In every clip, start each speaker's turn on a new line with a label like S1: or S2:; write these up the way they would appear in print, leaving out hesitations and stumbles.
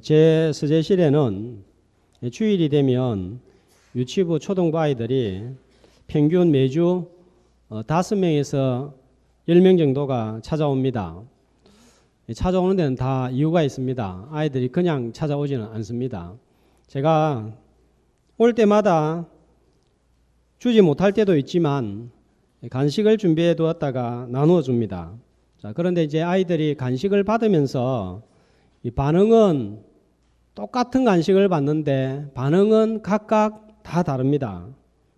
S1: 제 서재실에는 주일이 되면 유치부 초등부 아이들이 평균 매주 5명에서 10명 정도가 찾아옵니다. 찾아오는 데는 다 이유가 있습니다. 아이들이 그냥 찾아오지는 않습니다. 제가 올 때마다 주지 못할 때도 있지만 간식을 준비해 두었다가 나누어 줍니다. 자, 그런데 이제 아이들이 간식을 받으면서 이 반응은 똑같은 간식을 받는데 반응은 각각 다 다릅니다.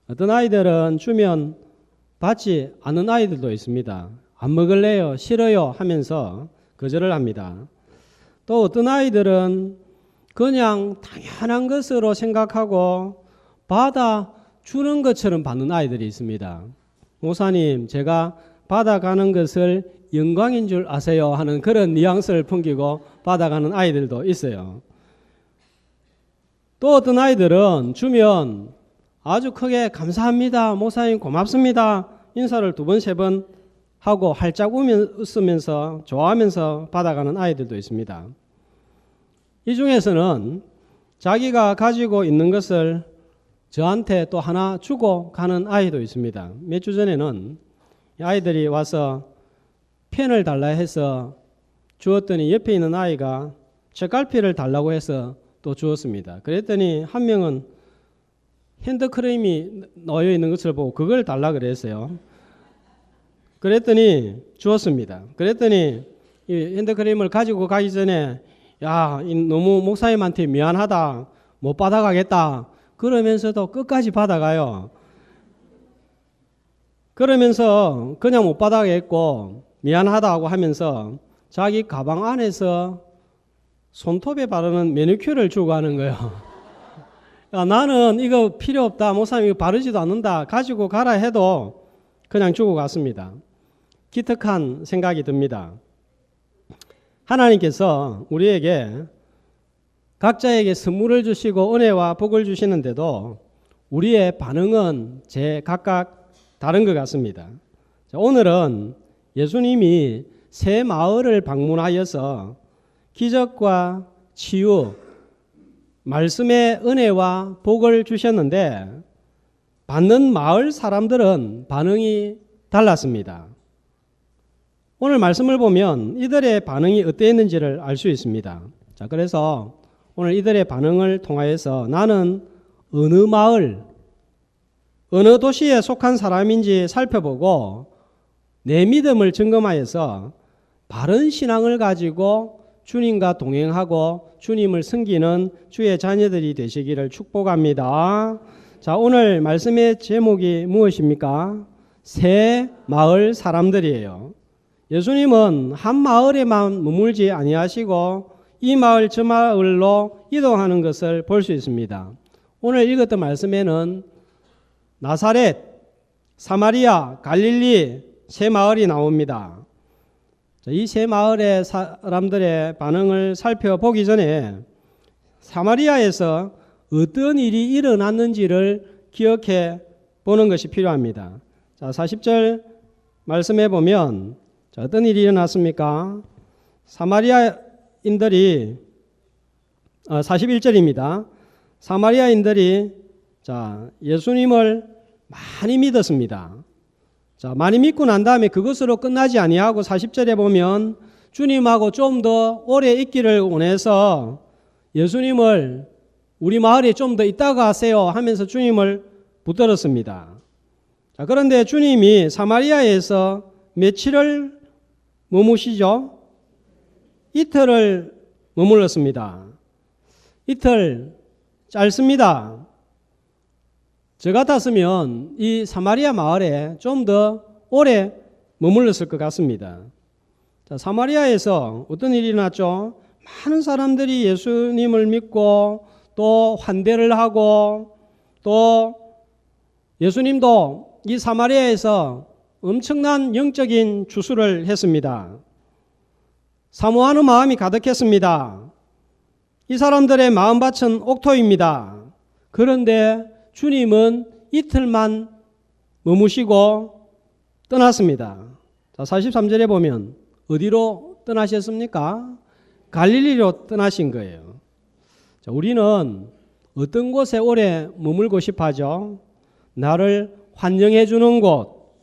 S1: 어떤 아이들은 주면 받지 않는 아이들도 있습니다. 안 먹을래요, 싫어요 하면서 거절을 합니다. 또 어떤 아이들은 그냥 당연한 것으로 생각하고 받아주는 것처럼 받는 아이들이 있습니다. 목사님, 제가 받아가는 것을 영광인 줄 아세요 하는 그런 뉘앙스를 풍기고 받아가는 아이들도 있어요. 또 어떤 아이들은 주면 아주 크게 감사합니다, 목사님 고맙습니다 인사를 2번, 3번 하고 활짝 웃으면서 좋아하면서 받아가는 아이들도 있습니다. 이 중에서는 자기가 가지고 있는 것을 저한테 또 하나 주고 가는 아이도 있습니다. 몇 주 전에는 아이들이 와서 펜을 달라 해서 주었더니 옆에 있는 아이가 책갈피를 달라고 해서 또 주었습니다. 그랬더니 한 명은 핸드크림이 놓여 있는 것을 보고 그걸 달라 그랬어요. 그랬더니 주었습니다. 그랬더니 이 핸드크림을 가지고 가기 전에 야, 너무 목사님한테 미안하다, 못 받아가겠다 그러면서도 끝까지 받아가요. 그러면서 그냥 못 받아가겠고 미안하다고 하면서 자기 가방 안에서 손톱에 바르는 매니큐어를 주고 가는 거예요. 야, 나는 이거 필요 없다, 목사님 이거 바르지도 않는다, 가지고 가라 해도 그냥 주고 갔습니다. 기특한 생각이 듭니다. 하나님께서 우리에게 각자에게 선물을 주시고 은혜와 복을 주시는데도 우리의 반응은 각각 다른 것 같습니다. 오늘은 예수님이 새 마을을 방문하여서 기적과 치유, 말씀의 은혜와 복을 주셨는데 받는 마을 사람들은 반응이 달랐습니다. 오늘 말씀을 보면 이들의 반응이 어땠는지를 알 수 있습니다. 자, 그래서 오늘 이들의 반응을 통하여서 나는 어느 마을, 어느 도시에 속한 사람인지 살펴보고 내 믿음을 점검하여서 바른 신앙을 가지고 주님과 동행하고 주님을 섬기는 주의 자녀들이 되시기를 축복합니다. 자, 오늘 말씀의 제목이 무엇입니까? 새 마을 사람들이에요. 예수님은 한 마을에만 머물지 아니하시고 이 마을 저 마을로 이동하는 것을 볼 수 있습니다. 오늘 읽었던 말씀에는 나사렛, 사마리아, 갈릴리 세 마을이 나옵니다. 이 세 마을의 사람들의 반응을 살펴보기 전에 사마리아에서 어떤 일이 일어났는지를 기억해 보는 것이 필요합니다. 자, 40절 말씀해 보면 어떤 일이 일어났습니까? 사마리아인들이 41절입니다. 사마리아인들이 예수님을 많이 믿었습니다. 자, 많이 믿고 난 다음에 그것으로 끝나지 아니하고 40절에 보면 주님하고 좀 더 오래 있기를 원해서 예수님을 우리 마을에 좀 더 있다가 하세요 하면서 주님을 붙들었습니다. 자, 그런데 주님이 사마리아에서 며칠을 머무시죠? 이틀을 머물렀습니다. 이틀 짧습니다. 저 같았으면 이 사마리아 마을에 좀 더 오래 머물렀을 것 같습니다. 자, 사마리아에서 어떤 일이 일어났죠? 많은 사람들이 예수님을 믿고 또 환대를 하고 또 예수님도 이 사마리아에서 엄청난 영적인 주수를 했습니다. 사모하는 마음이 가득했습니다. 이 사람들의 마음밭은 옥토입니다. 그런데 주님은 이틀만 머무시고 떠났습니다. 자, 43절에 보면 어디로 떠나셨습니까? 갈릴리로 떠나신 거예요. 자, 우리는 어떤 곳에 오래 머물고 싶어 하죠? 나를 환영해 주는 곳,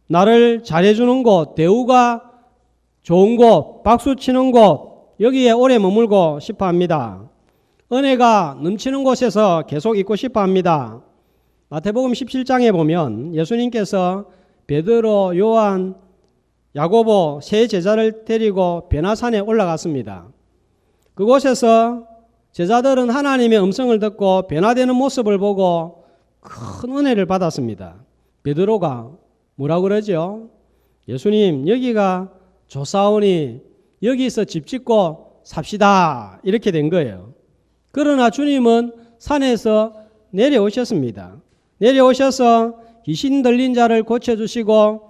S1: 나를 잘해 주는 곳, 대우가 좋은 곳, 박수 치는 곳, 여기에 오래 머물고 싶어 합니다. 은혜가 넘치는 곳에서 계속 있고 싶어 합니다. 마태복음 17장에 보면 예수님께서 베드로, 요한, 야고보 세 제자를 데리고 변화산에 올라갔습니다. 그곳에서 제자들은 하나님의 음성을 듣고 변화되는 모습을 보고 큰 은혜를 받았습니다. 베드로가 뭐라고 그러죠? 예수님, 여기가 좋사오니 여기서 집 짓고 삽시다, 이렇게 된 거예요. 그러나 주님은 산에서 내려오셨습니다. 내려오셔서 귀신 들린 자를 고쳐주시고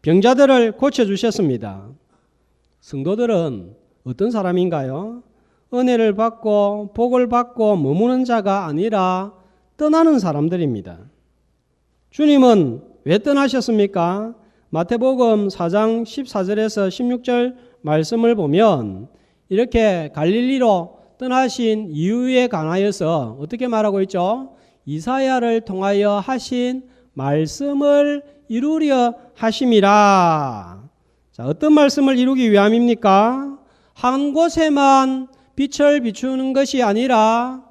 S1: 병자들을 고쳐주셨습니다. 성도들은 어떤 사람인가요? 은혜를 받고 복을 받고 머무는 자가 아니라 떠나는 사람들입니다. 주님은 왜 떠나셨습니까? 마태복음 4장 14절에서 16절 말씀을 보면 이렇게 갈릴리로 떠나신 이유에 관하여서 어떻게 말하고 있죠? 이사야를 통하여 하신 말씀을 이루려 하심이라. 자, 어떤 말씀을 이루기 위함입니까? 한 곳에만 빛을 비추는 것이 아니라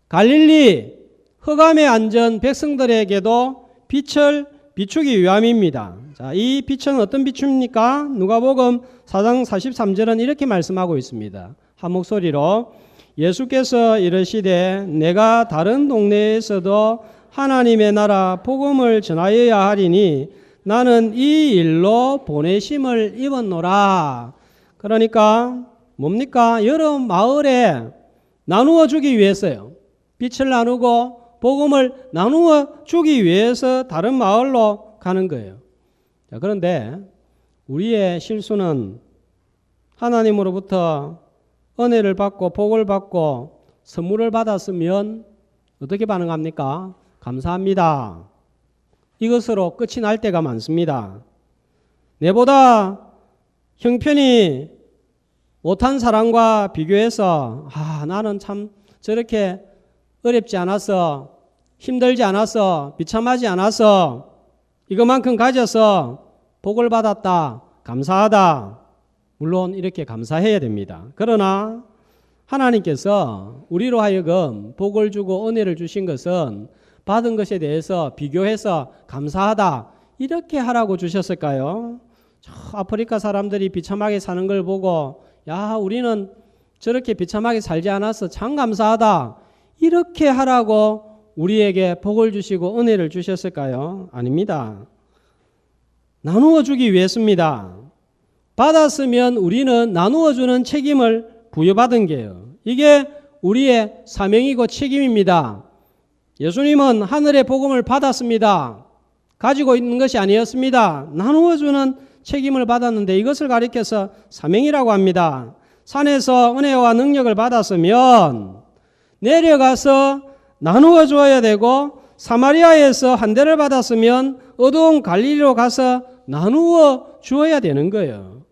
S1: 갈릴리 흑암에 앉은 백성들에게도 빛을 비추기 위함입니다. 자, 이 빛은 어떤 빛입니까? 누가복음 4장 43절은 이렇게 말씀하고 있습니다. 한 목소리로 예수께서 이르시되 내가 다른 동네에서도 하나님의 나라 복음을 전하여야 하리니 나는 이 일로 보내심을 입었노라. 그러니까 뭡니까? 여러 마을에 나누어 주기 위해서요. 빛을 나누고 복음을 나누어 주기 위해서 다른 마을로 가는 거예요. 자, 그런데 우리의 실수는 하나님으로부터 은혜를 받고 복을 받고 선물을 받았으면 어떻게 반응합니까? 감사합니다. 이것으로 끝이 날 때가 많습니다. 내보다 형편이 못한 사람과 비교해서 나는 참 저렇게 어렵지 않아서 힘들지 않아서 비참하지 않아서 이것만큼 가져서 복을 받았다. 감사하다. 물론 이렇게 감사해야 됩니다. 그러나 하나님께서 우리로 하여금 복을 주고 은혜를 주신 것은 받은 것에 대해서 비교해서 감사하다 이렇게 하라고 주셨을까요? 저 아프리카 사람들이 비참하게 사는 걸 보고 야, 우리는 저렇게 비참하게 살지 않아서 참 감사하다 이렇게 하라고 우리에게 복을 주시고 은혜를 주셨을까요? 아닙니다. 나누어 주기 위해서입니다. 받았으면 우리는 나누어 주는 책임을 부여받은 게요. 이게 우리의 사명이고 책임입니다. 예수님은 하늘의 복음을 받았습니다. 가지고 있는 것이 아니었습니다. 나누어 주는 책임을 받았는데 이것을 가리켜서 사명이라고 합니다. 산에서 은혜와 능력을 받았으면 내려가서 나누어 주어야 되고 사마리아에서 한 대를 받았으면 어두운 갈릴리로 가서 나누어 주어야 되는 거예요.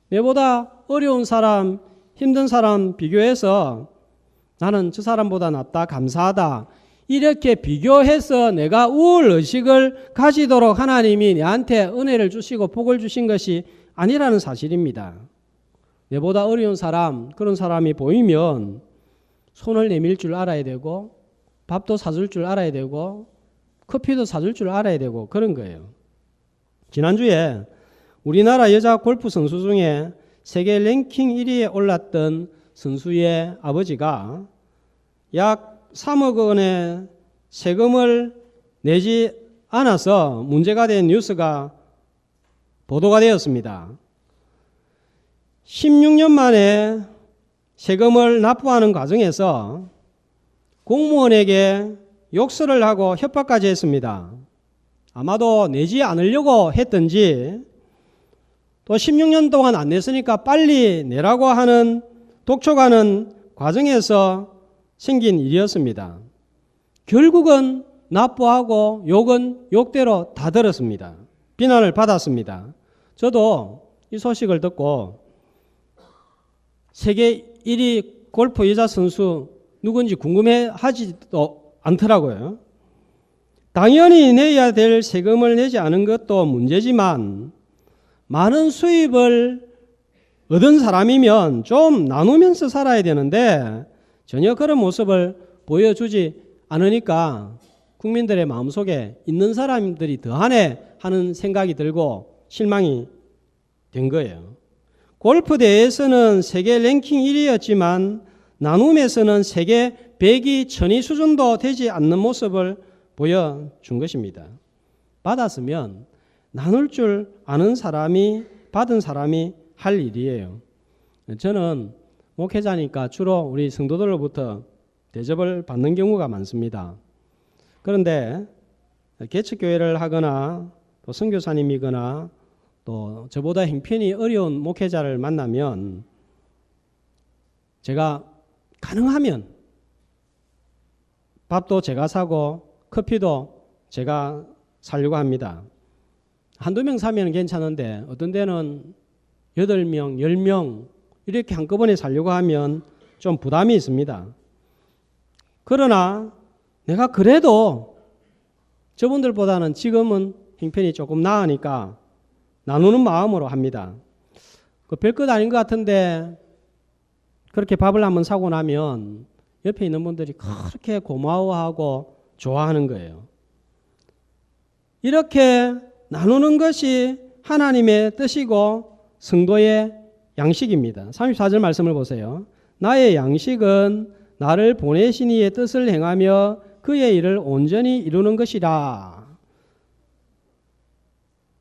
S1: 내보다 어려운 사람, 힘든 사람 비교해서 나는 저 사람보다 낫다, 감사하다 이렇게 비교해서 내가 우월의식을 가지도록 하나님이 내한테 은혜를 주시고 복을 주신 것이 아니라는 사실입니다. 내보다 어려운 사람, 그런 사람이 보이면 손을 내밀 줄 알아야 되고 밥도 사줄 줄 알아야 되고 커피도 사줄 줄 알아야 되고 그런 거예요. 지난주에 우리나라 여자 골프 선수 중에 세계 랭킹 1위에 올랐던 선수의 아버지가 약 3억 원의 세금을 내지 않아서 문제가 된 뉴스가 보도가 되었습니다. 16년 만에 세금을 납부하는 과정에서 공무원에게 욕설을 하고 협박까지 했습니다. 아마도 내지 않으려고 했던지 또 16년 동안 안 냈으니까 빨리 내라고 하는 독촉하는 과정에서 생긴 일이었습니다. 결국은 납부하고 욕은 욕대로 다 들었습니다. 비난을 받았습니다. 저도 이 소식을 듣고 세계 1위 골프 여자 선수 누군지 궁금해하지도 않더라고요. 당연히 내야 될 세금을 내지 않은 것도 문제지만 많은 수입을 얻은 사람이면 좀 나누면서 살아야 되는데 전혀 그런 모습을 보여주지 않으니까 국민들의 마음속에 있는 사람들이 더하네 하는 생각이 들고 실망이 된 거예요. 골프 대회에서는 세계 랭킹 1위였지만 나눔에서는 세계 100위, 1000위 수준도 되지 않는 모습을 보여준 것입니다. 받았으면 나눌 줄 아는 사람이, 받은 사람이 할 일이에요. 저는 목회자니까 주로 우리 성도들로부터 대접을 받는 경우가 많습니다. 그런데 개척교회를 하거나 또 선교사님이거나 또 저보다 형편이 어려운 목회자를 만나면 제가 가능하면 밥도 제가 사고 커피도 제가 사려고 합니다. 한두 명 사면 괜찮은데 어떤 데는 8명, 10명 이렇게 한꺼번에 사려고 하면 좀 부담이 있습니다. 그러나 내가 그래도 저분들보다는 지금은 형편이 조금 나으니까 나누는 마음으로 합니다. 별것 아닌 것 같은데 그렇게 밥을 한번 사고 나면 옆에 있는 분들이 그렇게 고마워하고 좋아하는 거예요. 이렇게 나누는 것이 하나님의 뜻이고 성도의 양식입니다. 34절 말씀을 보세요. 나의 양식은 나를 보내신 이의 뜻을 행하며 그의 일을 온전히 이루는 것이라.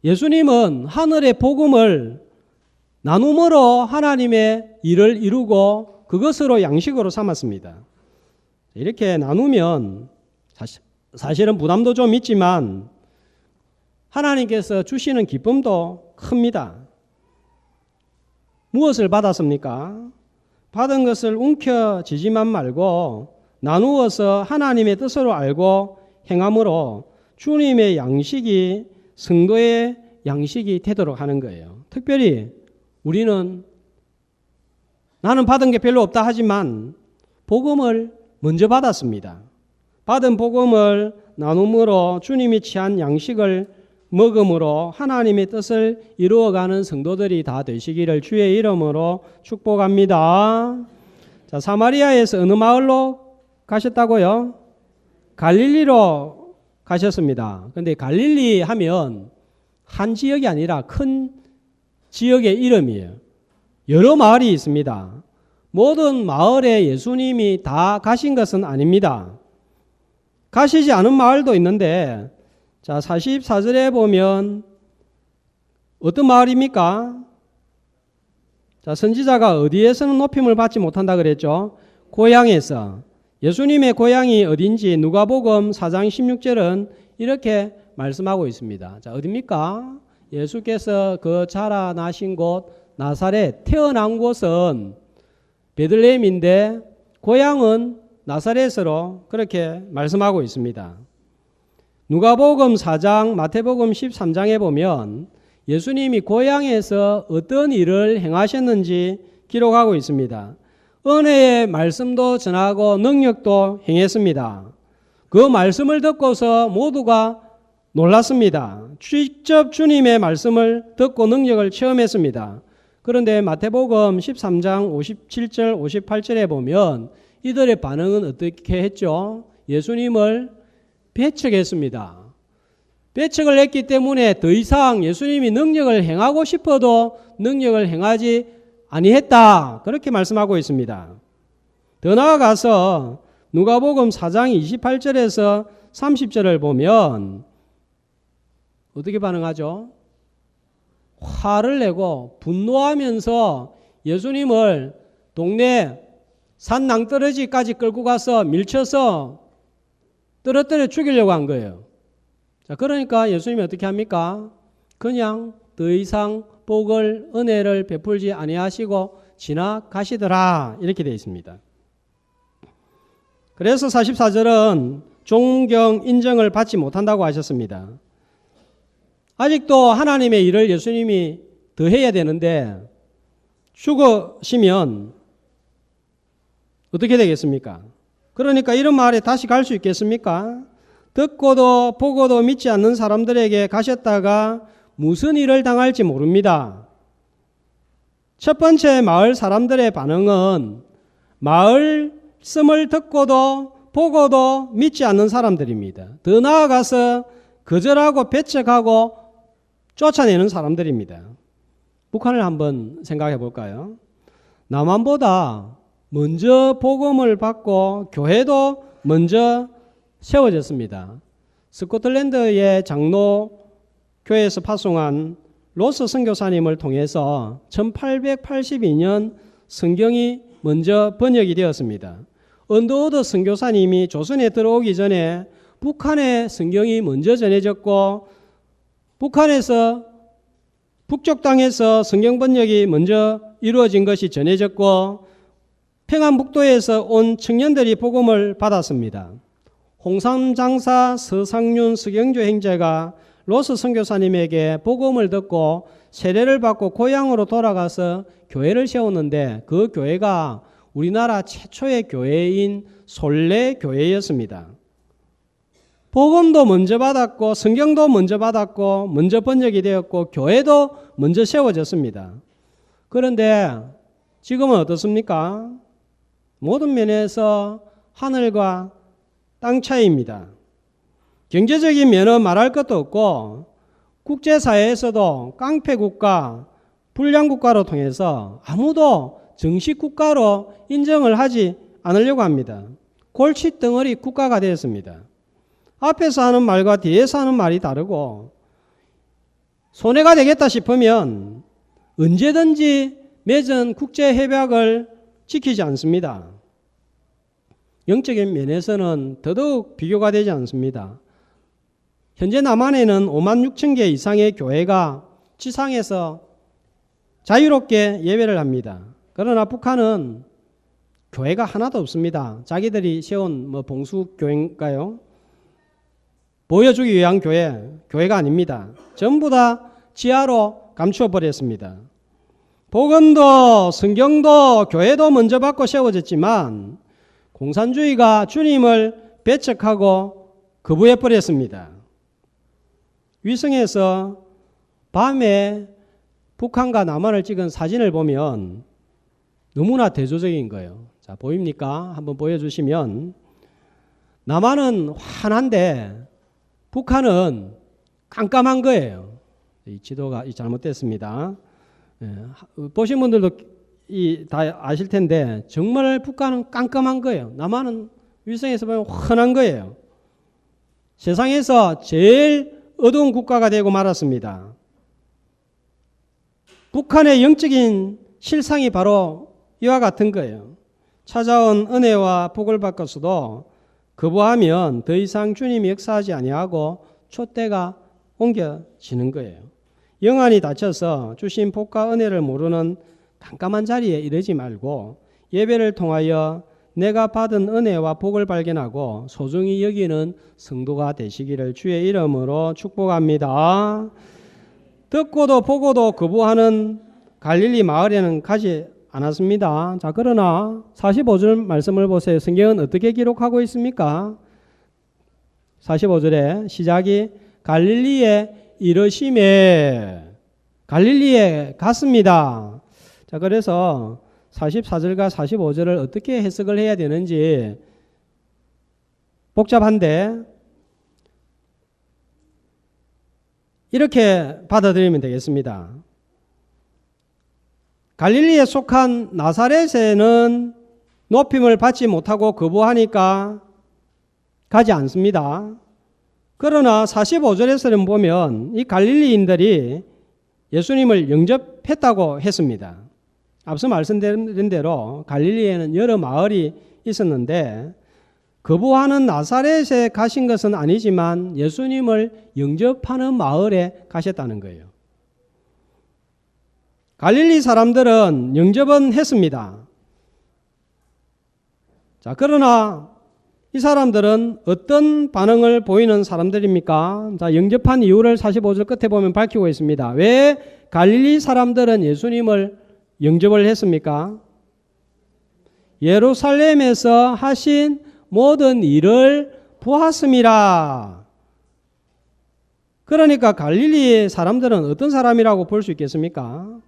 S1: 예수님은 하늘의 복음을 나눔으로 하나님의 일을 이루고 그것으로 양식으로 삼았습니다. 이렇게 나누면 사실은 부담도 좀 있지만 하나님께서 주시는 기쁨도 큽니다. 무엇을 받았습니까? 받은 것을 움켜쥐지만 말고 나누어서 하나님의 뜻으로 알고 행함으로 주님의 양식이 성도의 양식이 되도록 하는 거예요. 특별히 우리는 나는 받은 게 별로 없다 하지만 복음을 먼저 받았습니다. 받은 복음을 나눔으로 주님이 취한 양식을 먹음으로 하나님의 뜻을 이루어가는 성도들이 다 되시기를 주의 이름으로 축복합니다. 자, 사마리아에서 어느 마을로 가셨다고요? 갈릴리로 가셨습니다. 그런데 갈릴리 하면 한 지역이 아니라 큰 지역의 이름이에요. 여러 마을이 있습니다. 모든 마을에 예수님이 다 가신 것은 아닙니다. 가시지 않은 마을도 있는데 자, 44절에 보면 어떤 마을입니까? 자, 선지자가 어디에서는 높임을 받지 못한다 그랬죠? 고향에서. 예수님의 고향이 어딘지 누가복음 4장 16절은 이렇게 말씀하고 있습니다. 자, 어디입니까? 예수께서 그 자라나신 곳 나사렛, 태어난 곳은 베들레헴인데 고향은 나사렛으로 그렇게 말씀하고 있습니다. 누가복음 4장, 마태복음 13장에 보면 예수님이 고향에서 어떤 일을 행하셨는지 기록하고 있습니다. 은혜의 말씀도 전하고 능력도 행했습니다. 그 말씀을 듣고서 모두가 놀랐습니다. 직접 주님의 말씀을 듣고 능력을 체험했습니다. 그런데 마태복음 13장 57절, 58절에 보면 이들의 반응은 어떻게 했죠? 예수님을 배척했습니다. 배척을 했기 때문에 더 이상 예수님이 능력을 행하고 싶어도 능력을 행하지 아니했다. 그렇게 말씀하고 있습니다. 더 나아가서 누가복음 4장 28절에서 30절을 보면 어떻게 반응하죠? 화를 내고 분노하면서 예수님을 동네 산 낭떠러지까지 끌고 가서 밀쳐서 떨어뜨려 죽이려고 한 거예요. 자, 그러니까 예수님이 어떻게 합니까? 그냥 더 이상 복을, 은혜를 베풀지 아니하시고 지나가시더라. 이렇게 되어 있습니다. 그래서 44절은 존경, 인정을 받지 못한다고 하셨습니다. 아직도 하나님의 일을 예수님이 더 해야 되는데 죽으시면 어떻게 되겠습니까? 그러니까 이런 말에 다시 갈 수 있겠습니까? 듣고도 보고도 믿지 않는 사람들에게 가셨다가 무슨 일을 당할지 모릅니다. 첫 번째 마을 사람들의 반응은 말씀을 듣고도 보고도 믿지 않는 사람들입니다. 더 나아가서 거절하고 배척하고 쫓아내는 사람들입니다. 북한을 한번 생각해 볼까요? 남한보다 먼저 복음을 받고 교회도 먼저 세워졌습니다. 스코틀랜드의 장로교회에서 파송한 로스 선교사님을 통해서 1882년 성경이 먼저 번역이 되었습니다. 언더우드 선교사님이 조선에 들어오기 전에 북한에 성경이 먼저 전해졌고 북쪽 땅에서 성경 번역이 먼저 이루어진 것이 전해졌고 평안북도에서 온 청년들이 복음을 받았습니다. 홍삼장사 서상륜 서경조 형제가 로스 선교사님에게 복음을 듣고 세례를 받고 고향으로 돌아가서 교회를 세웠는데 그 교회가 우리나라 최초의 교회인 솔레교회였습니다. 복음도 먼저 받았고 성경도 먼저 받았고 먼저 번역이 되었고 교회도 먼저 세워졌습니다. 그런데 지금은 어떻습니까? 모든 면에서 하늘과 땅 차이입니다. 경제적인 면은 말할 것도 없고 국제사회에서도 깡패국가, 불량국가로 통해서 아무도 정식국가로 인정을 하지 않으려고 합니다. 골칫덩어리 국가가 되었습니다. 앞에서 하는 말과 뒤에서 하는 말이 다르고 손해가 되겠다 싶으면 언제든지 맺은 국제협약을 지키지 않습니다. 영적인 면에서는 더더욱 비교가 되지 않습니다. 현재 남한에는 5만 6천 개 이상의 교회가 지상에서 자유롭게 예배를 합니다. 그러나 북한은 교회가 하나도 없습니다. 자기들이 세운 봉수교회인가요? 보여주기 위한 교회가 아닙니다. 전부 다 지하로 감추어 버렸습니다. 복음도 성경도 교회도 먼저 받고 세워졌지만 공산주의가 주님을 배척하고 거부해 버렸습니다. 위성에서 밤에 북한과 남한을 찍은 사진을 보면 너무나 대조적인 거예요. 자, 보입니까? 한번 보여주시면 남한은 환한데 북한은 깜깜한 거예요. 이 지도가 잘못됐습니다. 보신 분들도 다 아실 텐데 정말 북한은 깜깜한 거예요. 남한은 위성에서 보면 환한 거예요. 세상에서 제일 어두운 국가가 되고 말았습니다. 북한의 영적인 실상이 바로 이와 같은 거예요. 찾아온 은혜와 복을 받고서도 거부하면 더 이상 주님이 역사하지 아니하고 촛대가 옮겨지는 거예요. 영안이 닫혀서 주신 복과 은혜를 모르는 깜깜한 자리에 이르지 말고 예배를 통하여 내가 받은 은혜와 복을 발견하고 소중히 여기는 성도가 되시기를 주의 이름으로 축복합니다. 듣고도 보고도 거부하는 갈릴리 마을에는 가지 않았습니다. 자, 그러나 45절 말씀을 보세요. 성경은 어떻게 기록하고 있습니까? 45절에 시작이 갈릴리에 이르심에 갈릴리에 갔습니다. 자, 그래서 44절과 45절을 어떻게 해석을 해야 되는지 복잡한데 이렇게 받아들이면 되겠습니다. 갈릴리에 속한 나사렛에는 높임을 받지 못하고 거부하니까 가지 않습니다. 그러나 45절에서는 보면 이 갈릴리인들이 예수님을 영접했다고 했습니다. 앞서 말씀드린 대로 갈릴리에는 여러 마을이 있었는데 거부하는 나사렛에 가신 것은 아니지만 예수님을 영접하는 마을에 가셨다는 거예요. 갈릴리 사람들은 영접은 했습니다. 자, 그러나 이 사람들은 어떤 반응을 보이는 사람들입니까? 자, 영접한 이유를 45절 끝에 보면 밝히고 있습니다. 왜 갈릴리 사람들은 예수님을 영접을 했습니까? 예루살렘에서 하신 모든 일을 보았음이라. 그러니까 갈릴리 사람들은 어떤 사람이라고 볼 수 있겠습니까?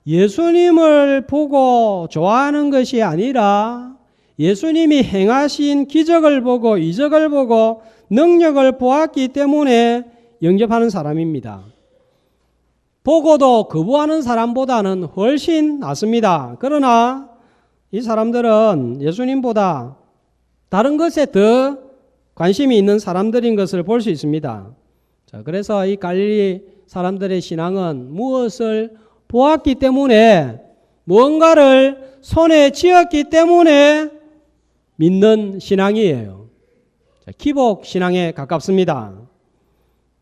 S1: 예수님을 보고 좋아하는 것이 아니라 예수님이 행하신 기적을 보고 이적을 보고 능력을 보았기 때문에 영접하는 사람입니다. 보고도 거부하는 사람보다는 훨씬 낫습니다. 그러나 이 사람들은 예수님보다 다른 것에 더 관심이 있는 사람들인 것을 볼 수 있습니다. 자, 그래서 이 갈릴리 사람들의 신앙은 무엇을 보았기 때문에, 무언가를 손에 쥐었기 때문에 믿는 신앙이에요. 자, 기복 신앙에 가깝습니다.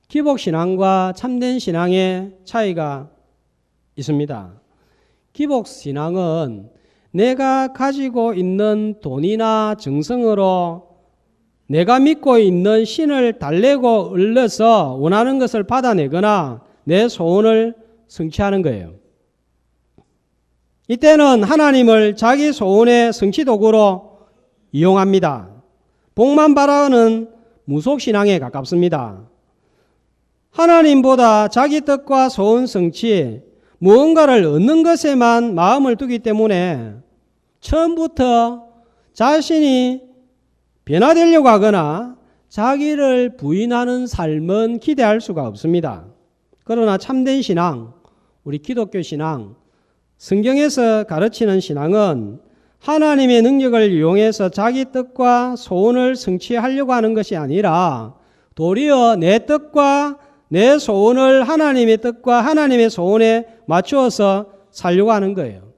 S1: 기복 신앙과 참된 신앙의 차이가 있습니다. 기복 신앙은 내가 가지고 있는 돈이나 정성으로 내가 믿고 있는 신을 달래고 을려서 원하는 것을 받아내거나 내 소원을 성취하는 거예요. 이때는 하나님을 자기 소원의 성취 도구로 이용합니다. 복만 바라는 무속신앙에 가깝습니다. 하나님보다 자기 뜻과 소원 성취, 무언가를 얻는 것에만 마음을 두기 때문에 처음부터 자신이 변화되려고 하거나 자기를 부인하는 삶은 기대할 수가 없습니다. 그러나 참된 신앙, 우리 기독교 신앙, 성경에서 가르치는 신앙은 하나님의 능력을 이용해서 자기 뜻과 소원을 성취하려고 하는 것이 아니라 도리어 내 뜻과 내 소원을 하나님의 뜻과 하나님의 소원에 맞추어서 살려고 하는 거예요.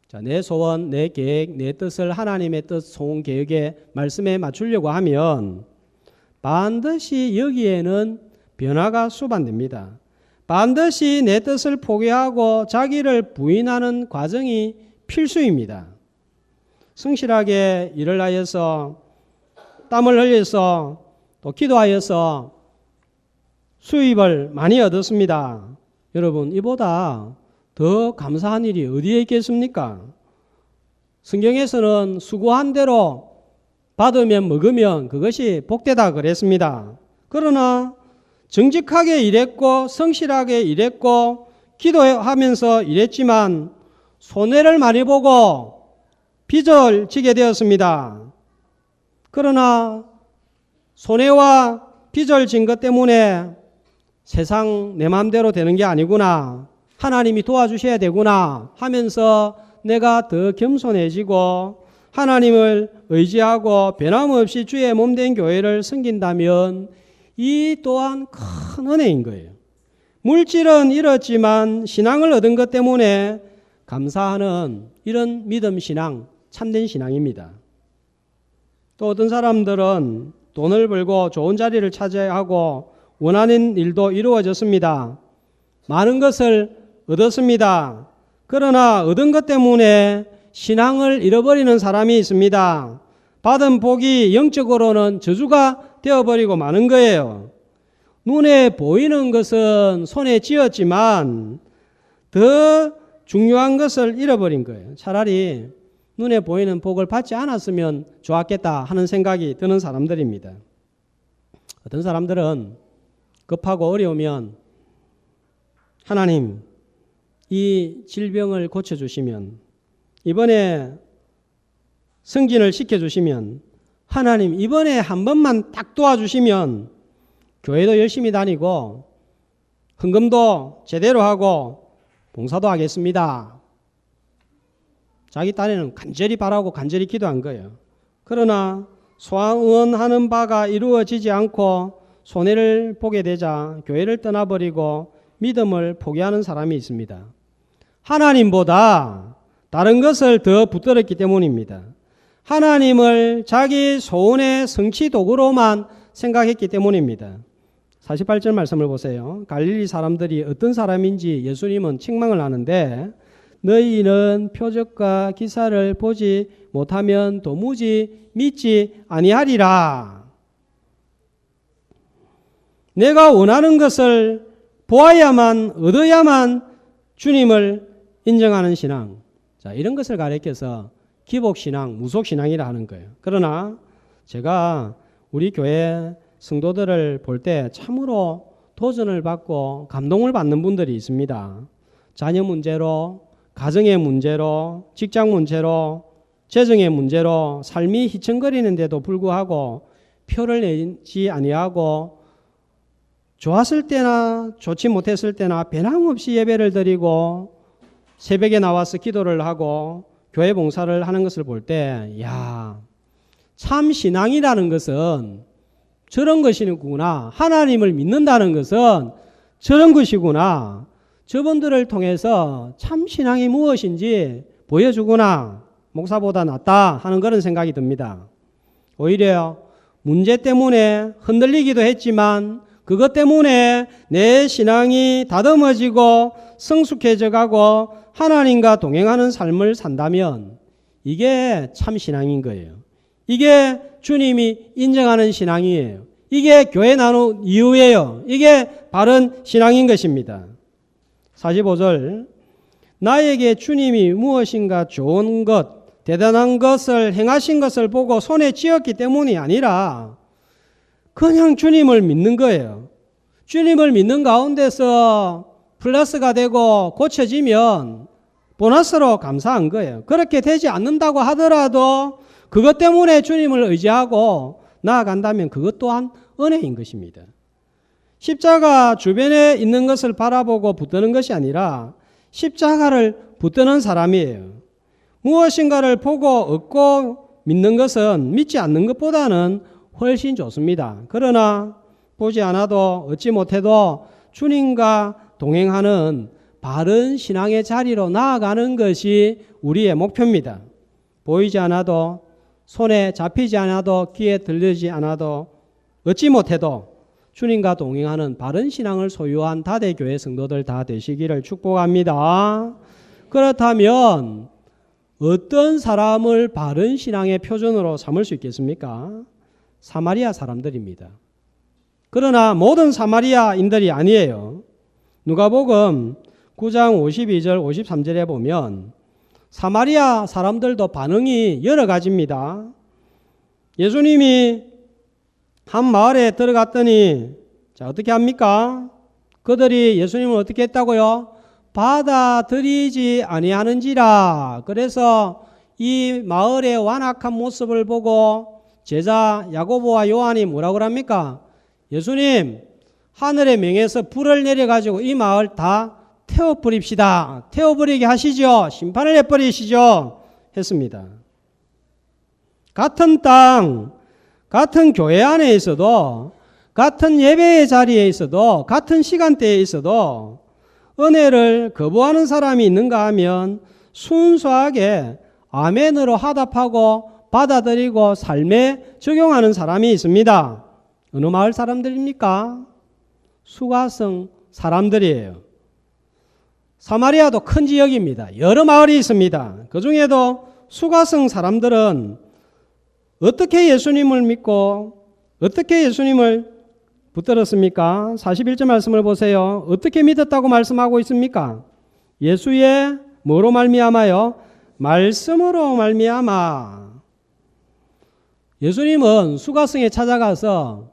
S1: 자, 내 소원, 내 계획, 내 뜻을 하나님의 뜻, 소원, 계획의 말씀에 맞추려고 하면 반드시 여기에는 변화가 수반됩니다. 반드시 내 뜻을 포기하고 자기를 부인하는 과정이 필수입니다. 성실하게 일을 하여서 땀을 흘려서 또 기도하여서 수입을 많이 얻었습니다. 여러분, 이보다 더 감사한 일이 어디에 있겠습니까? 성경에서는 수고한 대로 받으면 먹으면 그것이 복되다 그랬습니다. 그러나 정직하게 일했고 성실하게 일했고 기도하면서 일했지만 손해를 많이 보고 빚을 지게 되었습니다. 그러나 손해와 빚을 진 것 때문에 세상 내 마음대로 되는 게 아니구나, 하나님이 도와주셔야 되구나 하면서 내가 더 겸손해지고 하나님을 의지하고 변함없이 주의 몸된 교회를 섬긴다면 이 또한 큰 은혜인 거예요. 물질은 잃었지만 신앙을 얻은 것 때문에 감사하는 이런 믿음 신앙, 참된 신앙입니다. 또 어떤 사람들은 돈을 벌고 좋은 자리를 차지해야 하고 원하는 일도 이루어졌습니다. 많은 것을 얻었습니다. 그러나 얻은 것 때문에 신앙을 잃어버리는 사람이 있습니다. 받은 복이 영적으로는 저주가 되어버리고 마는 거예요. 눈에 보이는 것은 손에 쥐었지만 더 중요한 것을 잃어버린 거예요. 차라리 눈에 보이는 복을 받지 않았으면 좋았겠다 하는 생각이 드는 사람들입니다. 어떤 사람들은 급하고 어려우면 하나님, 이 질병을 고쳐주시면, 이번에 승진을 시켜주시면, 하나님 이번에 한 번만 딱 도와주시면 교회도 열심히 다니고 헌금도 제대로 하고 봉사도 하겠습니다. 자기 딴에는 간절히 바라고 간절히 기도한 거예요. 그러나 소원하는 바가 이루어지지 않고 손해를 보게 되자 교회를 떠나버리고 믿음을 포기하는 사람이 있습니다. 하나님보다 다른 것을 더 붙들었기 때문입니다. 하나님을 자기 소원의 성취 도구로만 생각했기 때문입니다. 48절 말씀을 보세요. 갈릴리 사람들이 어떤 사람인지 예수님은 책망을 하는데, 너희는 표적과 기사를 보지 못하면 도무지 믿지 아니하리라. 내가 원하는 것을 보아야만, 얻어야만 주님을 인정하는 신앙. 자, 이런 것을 가리켜서 기복신앙, 무속신앙이라 하는 거예요. 그러나 제가 우리 교회 성도들을 볼 때 참으로 도전을 받고 감동을 받는 분들이 있습니다. 자녀 문제로, 가정의 문제로, 직장 문제로, 재정의 문제로 삶이 휘청거리는데도 불구하고 표를 내지 아니하고 좋았을 때나 좋지 못했을 때나 변함없이 예배를 드리고 새벽에 나와서 기도를 하고 교회 봉사를 하는 것을 볼 때, 야, 참 신앙이라는 것은 저런 것이구나. 하나님을 믿는다는 것은 저런 것이구나. 저분들을 통해서 참 신앙이 무엇인지 보여주구나. 목사보다 낫다 하는 그런 생각이 듭니다. 오히려 문제 때문에 흔들리기도 했지만 그것 때문에 내 신앙이 다듬어지고 성숙해져 가고 하나님과 동행하는 삶을 산다면 이게 참 신앙인 거예요. 이게 주님이 인정하는 신앙이에요. 이게 교회 나눈 이유예요. 이게 바른 신앙인 것입니다. 45절, 나에게 주님이 무엇인가 좋은 것, 대단한 것을 행하신 것을 보고 손에 쥐었기 때문이 아니라 그냥 주님을 믿는 거예요. 주님을 믿는 가운데서 플러스가 되고 고쳐지면 보너스로 감사한 거예요. 그렇게 되지 않는다고 하더라도 그것 때문에 주님을 의지하고 나아간다면 그것 또한 은혜인 것입니다. 십자가 주변에 있는 것을 바라보고 붙드는 것이 아니라 십자가를 붙드는 사람이에요. 무엇인가를 보고 얻고 믿는 것은 믿지 않는 것보다는 훨씬 좋습니다. 그러나 보지 않아도 얻지 못해도 주님과 동행하는 바른 신앙의 자리로 나아가는 것이 우리의 목표입니다. 보이지 않아도 손에 잡히지 않아도 귀에 들리지 않아도 얻지 못해도 주님과 동행하는 바른 신앙을 소유한 다대교회 성도들 다 되시기를 축복합니다. 그렇다면 어떤 사람을 바른 신앙의 표준으로 삼을 수 있겠습니까? 사마리아 사람들입니다. 그러나 모든 사마리아인들이 아니에요. 누가복음 9장 52절 53절에 보면 사마리아 사람들도 반응이 여러 가지입니다. 예수님이 한 마을에 들어갔더니 자 어떻게 합니까? 그들이 예수님을 어떻게 했다고요? 받아들이지 아니하는지라. 그래서 이 마을의 완악한 모습을 보고 제자 야고보와 요한이 뭐라고 합니까? 예수님, 하늘의 명에서 불을 내려가지고 이 마을 다 태워버립시다. 태워버리게 하시죠. 심판을 해버리시죠. 했습니다. 같은 땅, 같은 교회 안에 있어도, 같은 예배의 자리에 있어도, 같은 시간대에 있어도 은혜를 거부하는 사람이 있는가 하면 순수하게 아멘으로 화답하고 받아들이고 삶에 적용하는 사람이 있습니다. 어느 마을 사람들입니까? 수가성 사람들이에요. 사마리아도 큰 지역입니다. 여러 마을이 있습니다. 그 중에도 수가성 사람들은 어떻게 예수님을 믿고 어떻게 예수님을 붙들었습니까? 41절 말씀을 보세요. 어떻게 믿었다고 말씀하고 있습니까? 예수의 뭐로 말미암아요? 말씀으로 말미암아. 예수님은 수가성에 찾아가서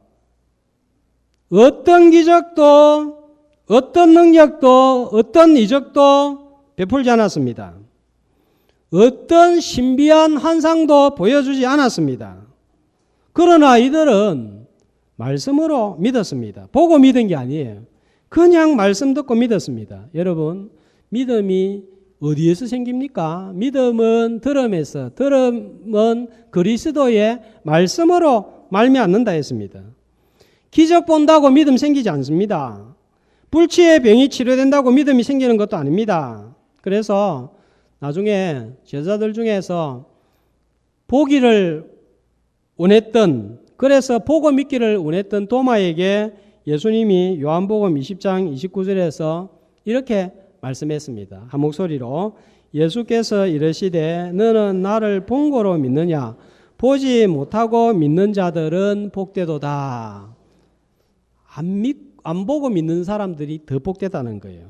S1: 어떤 기적도 어떤 능력도 어떤 이적도 베풀지 않았습니다. 어떤 신비한 환상도 보여주지 않았습니다. 그러나 이들은 말씀으로 믿었습니다. 보고 믿은 게 아니에요. 그냥 말씀 듣고 믿었습니다. 여러분, 믿음이 어디에서 생깁니까? 믿음은 들음에서, 들음은 그리스도의 말씀으로 말미암는다 했습니다. 기적 본다고 믿음 생기지 않습니다. 불치의 병이 치료된다고 믿음이 생기는 것도 아닙니다. 그래서 나중에 제자들 중에서 보기를 원했던, 그래서 보고 믿기를 원했던 도마에게 예수님이 요한복음 20장 29절에서 이렇게 말씀했습니다. 한 목소리로 예수께서 이르시되 너는 나를 본 거로 믿느냐? 보지 못하고 믿는 자들은 복되도다. 안 보고 믿는 사람들이 더 복되다는 거예요.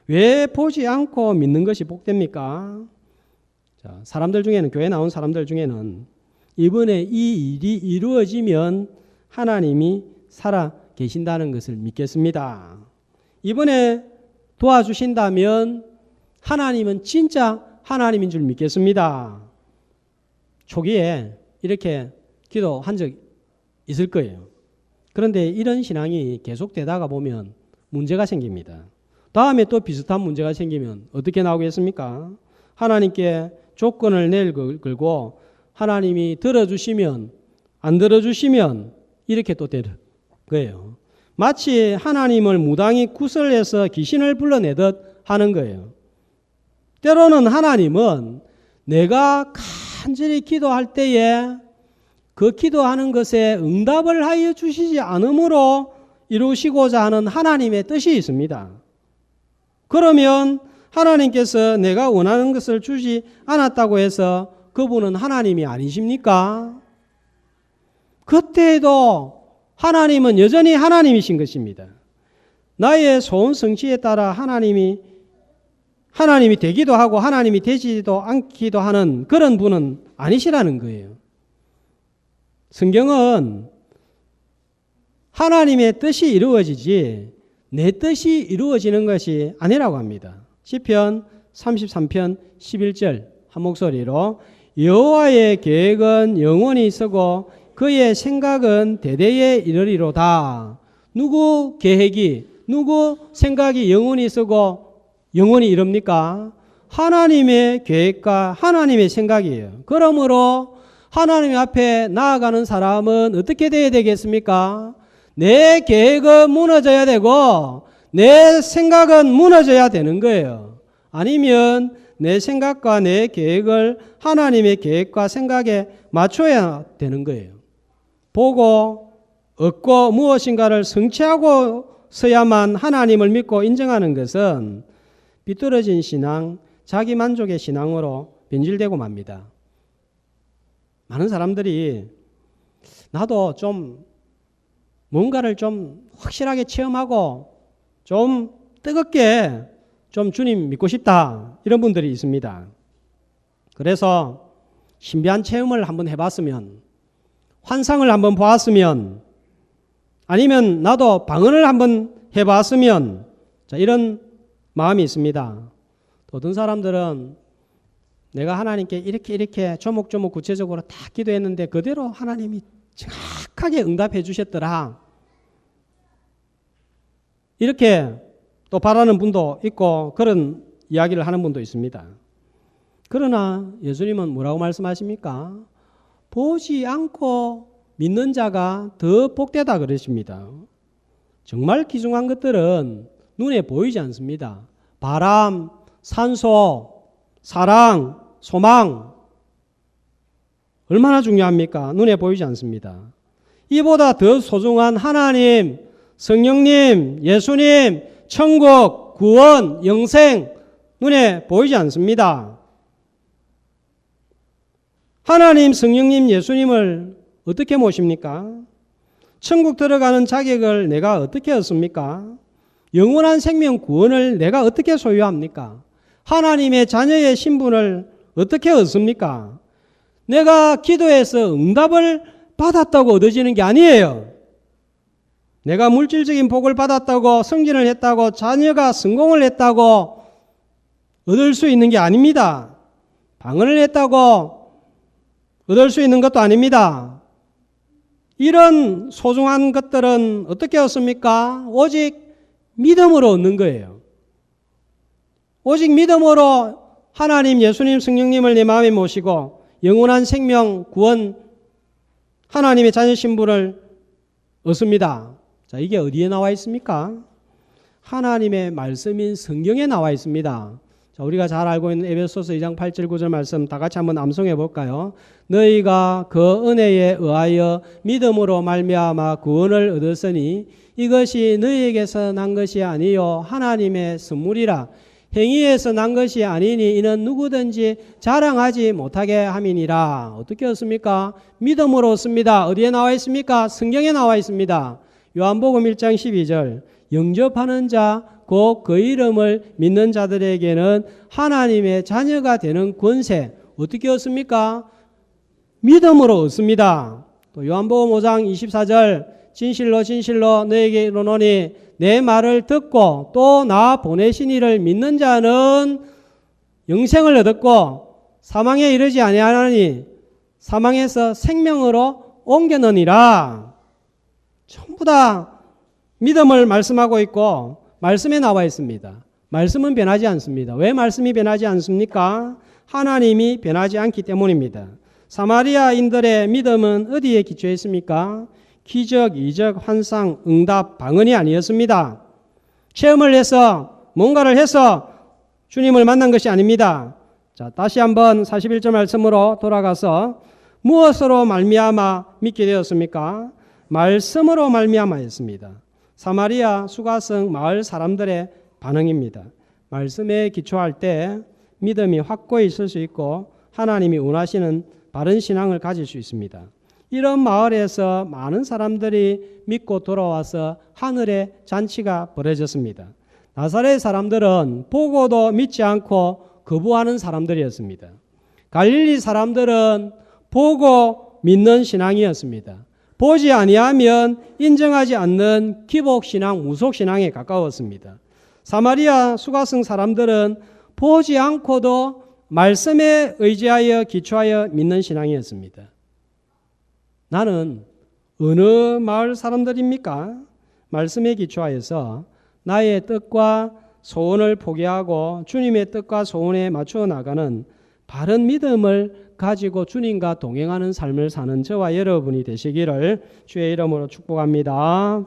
S1: 왜 보지 않고 믿는 것이 복됩니까? 자, 사람들 중에는, 교회 나온 사람들 중에는 이번에 이 일이 이루어지면 하나님이 살아 계신다는 것을 믿겠습니다. 이번에 도와주신다면 하나님은 진짜 하나님인 줄 믿겠습니다. 초기에 이렇게 기도한 적 있을 거예요. 그런데 이런 신앙이 계속되다가 보면 문제가 생깁니다. 다음에 또 비슷한 문제가 생기면 어떻게 나오겠습니까? 하나님께 조건을 걸고 하나님이 들어주시면 안 들어주시면 이렇게 또 되는 거예요. 마치 하나님을 무당이 구설해서 귀신을 불러내듯 하는 거예요. 때로는 하나님은 내가 간절히 기도할 때에 그 기도하는 것에 응답을 하여 주시지 않으므로 이루시고자 하는 하나님의 뜻이 있습니다. 그러면 하나님께서 내가 원하는 것을 주지 않았다고 해서 그분은 하나님이 아니십니까? 그때에도 하나님은 여전히 하나님이신 것입니다. 나의 소원 성취에 따라 하나님이 되기도 하고 하나님이 되지도 않기도 하는 그런 분은 아니시라는 거예요. 성경은 하나님의 뜻이 이루어지지 내 뜻이 이루어지는 것이 아니라고 합니다. 시편 33편 11절 한 목소리로 여호와의 계획은 영원히 있고 그의 생각은 대대에 이르리로다. 누구 계획이, 누구 생각이 영원히 있고 영원히 이릅니까? 하나님의 계획과 하나님의 생각이에요. 그러므로 하나님 앞에 나아가는 사람은 어떻게 되어야 되겠습니까? 내 계획은 무너져야 되고 내 생각은 무너져야 되는 거예요. 아니면 내 생각과 내 계획을 하나님의 계획과 생각에 맞춰야 되는 거예요. 보고 얻고 무엇인가를 성취하고서야만 하나님을 믿고 인정하는 것은 비뚤어진 신앙, 자기 만족의 신앙으로 변질되고 맙니다. 많은 사람들이 나도 좀 뭔가를 좀 확실하게 체험하고 좀 뜨겁게 좀 주님 믿고 싶다 이런 분들이 있습니다. 그래서 신비한 체험을 한번 해봤으면, 환상을 한번 보았으면, 아니면 나도 방언을 한번 해봤으면, 자, 이런 마음이 있습니다. 어떤 사람들은 내가 하나님께 이렇게 조목조목 구체적으로 다 기도했는데 그대로 하나님이 정확하게 응답해 주셨더라. 이렇게 또 바라는 분도 있고 그런 이야기를 하는 분도 있습니다. 그러나 예수님은 뭐라고 말씀하십니까? 보지 않고 믿는 자가 더 복되다 그러십니다. 정말 귀중한 것들은 눈에 보이지 않습니다. 바람, 산소, 사랑, 소망 얼마나 중요합니까? 눈에 보이지 않습니다. 이보다 더 소중한 하나님, 성령님, 예수님, 천국, 구원, 영생 눈에 보이지 않습니다. 하나님, 성령님, 예수님을 어떻게 모십니까? 천국 들어가는 자격을 내가 어떻게 얻습니까? 영원한 생명 구원을 내가 어떻게 소유합니까? 하나님의 자녀의 신분을 어떻게 얻습니까? 내가 기도해서 응답을 받았다고 얻어지는 게 아니에요. 내가 물질적인 복을 받았다고, 승진을 했다고, 자녀가 성공을 했다고 얻을 수 있는 게 아닙니다. 방언을 했다고 얻을 수 있는 것도 아닙니다. 이런 소중한 것들은 어떻게 얻습니까? 오직 믿음으로 얻는 거예요. 오직 믿음으로 하나님, 예수님, 성령님을 내 마음에 모시고 영원한 생명, 구원, 하나님의 자녀 신분을 얻습니다. 자, 이게 어디에 나와 있습니까? 하나님의 말씀인 성경에 나와 있습니다. 자, 우리가 잘 알고 있는 에베소서 2장 8절 9절 말씀 다 같이 한번 암송해 볼까요? 너희가 그 은혜에 의하여 믿음으로 말미암아 구원을 얻었으니 이것이 너희에게서 난 것이 아니요 하나님의 선물이라. 행위에서 난 것이 아니니 이는 누구든지 자랑하지 못하게 함이니라. 어떻게 얻습니까? 믿음으로 얻습니다. 어디에 나와 있습니까? 성경에 나와 있습니다. 요한복음 1장 12절 영접하는 자 곧 그 이름을 믿는 자들에게는 하나님의 자녀가 되는 권세, 어떻게 얻습니까? 믿음으로 얻습니다. 또 요한복음 5장 24절 진실로 진실로 너에게 이르노니 내 말을 듣고 또 나 보내신 이를 믿는 자는 영생을 얻었고 사망에 이르지 아니하나니 사망에서 생명으로 옮겨느니라. 전부 다 믿음을 말씀하고 있고 말씀에 나와 있습니다. 말씀은 변하지 않습니다. 왜 말씀이 변하지 않습니까? 하나님이 변하지 않기 때문입니다. 사마리아인들의 믿음은 어디에 기초해 있습니까? 기적, 이적, 환상, 응답, 방언이 아니었습니다. 체험을 해서 뭔가를 해서 주님을 만난 것이 아닙니다. 자, 다시 한번 41절 말씀으로 돌아가서 무엇으로 말미암아 믿게 되었습니까? 말씀으로 말미암아였습니다. 사마리아 수가성 마을 사람들의 반응입니다. 말씀에 기초할 때 믿음이 확고히 있을 수 있고 하나님이 원하시는 바른 신앙을 가질 수 있습니다. 이런 마을에서 많은 사람들이 믿고 돌아와서 하늘의 잔치가 벌어졌습니다. 나사렛 사람들은 보고도 믿지 않고 거부하는 사람들이었습니다. 갈릴리 사람들은 보고 믿는 신앙이었습니다. 보지 아니하면 인정하지 않는 기복신앙, 무속신앙에 가까웠습니다. 사마리아 수가성 사람들은 보지 않고도 말씀에 의지하여 기초하여 믿는 신앙이었습니다. 나는 어느 마을 사람들입니까? 말씀에 기초하여서 나의 뜻과 소원을 포기하고 주님의 뜻과 소원에 맞추어 나가는 바른 믿음을 가지고 주님과 동행하는 삶을 사는 저와 여러분이 되시기를 주의 이름으로 축복합니다.